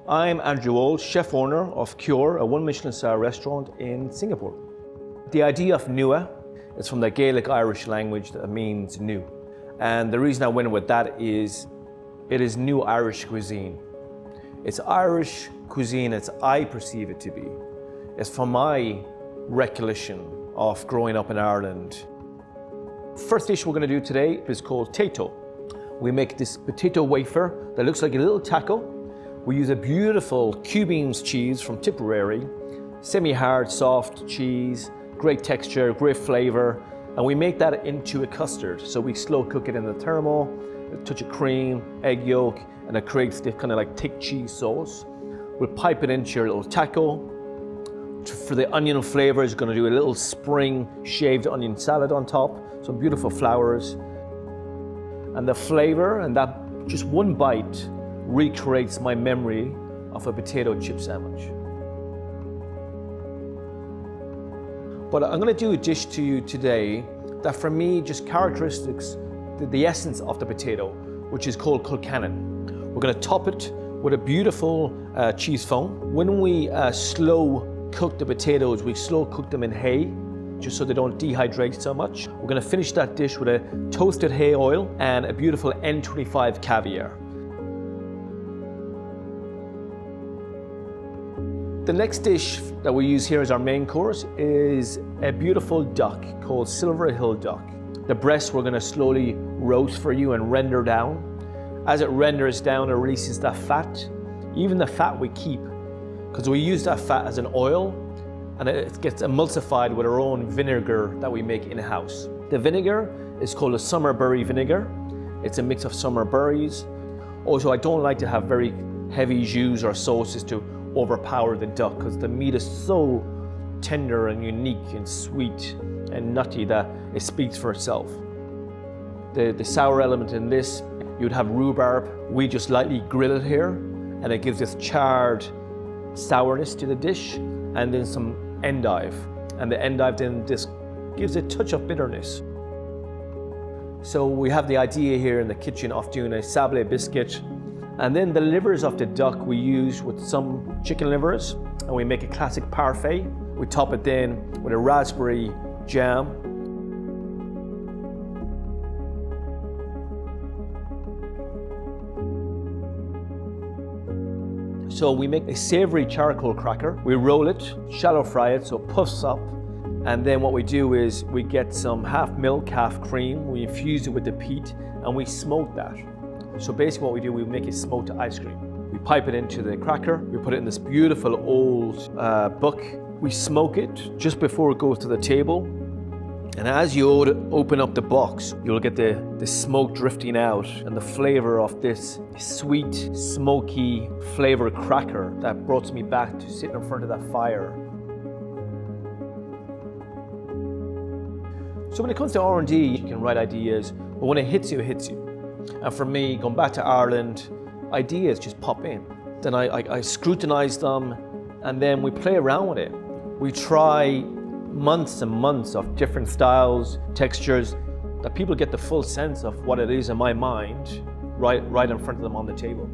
I'm Andrew Walsh, chef owner of Cure, a 1 Michelin star restaurant in Singapore. The idea of nua is from the Gaelic Irish language that means new. And the reason I went with that is it is new Irish cuisine. It's Irish cuisine as I perceive it to be. It's from my recollection of growing up in Ireland. First dish we're going to do today is called tato. We make this potato wafer that looks like a little taco. We use a beautiful Q-beans cheese from Tipperary, semi-hard, soft cheese, great texture, great flavor, and we make that into a custard. So we slow cook it in the thermo, a touch of cream, egg yolk, and it creates this kind of like thick cheese sauce. We'll pipe it into your little taco. For the onion flavor, it's going to do a little spring shaved onion salad on top, some beautiful flowers. And the flavor, and that just one bite recreates my memory of a potato chip sandwich. But I'm going to do a dish to you today that for me just characteristics the essence of the potato, which is called culcanon. We're going to top it with a beautiful cheese foam. When we slow cook the potatoes, we slow cook them in hay, just so they don't dehydrate so much. We're going to finish that dish with a toasted hay oil and a beautiful N25 caviar. The next dish that we use here as our main course is a beautiful duck called Silver Hill duck. The breast we're going to slowly roast for you and render down. As it renders down, it releases that fat. Even the fat we keep, because we use that fat as an oil, and it gets emulsified with our own vinegar that we make in-house. The vinegar is called a summer berry vinegar. It's a mix of summer berries. Also, I don't like to have very heavy jus or sauces to overpower the duck, because the meat is so tender and unique and sweet and nutty that it speaks for itself. The sour element in this, you'd have rhubarb. We just lightly grill it here, and it gives this charred sourness to the dish, and then some endive. And the endive then just gives a touch of bitterness. So we have the idea here in the kitchen of doing a sablé biscuit. And then the livers of the duck we use with some chicken livers, and we make a classic parfait. We top it then with a raspberry jam. So we make a savory charcoal cracker. We roll it, shallow fry it so it puffs up. And then what we do is we get some half milk, half cream. We infuse it with the peat and we smoke that. So basically what we do, we make a smoked ice cream. We pipe it into the cracker, we put it in this beautiful old buck. We smoke it just before it goes to the table. And as you open up the box, you'll get the smoke drifting out and the flavor of this sweet, smoky flavor cracker that brought me back to sitting in front of that fire. So when it comes to R&D, you can write ideas, but when it hits you, it hits you. And for me, going back to Ireland, ideas just pop in. Then I scrutinize them, and then we play around with it. We try months and months of different styles, textures, that people get the full sense of what it is in my mind right in front of them on the table.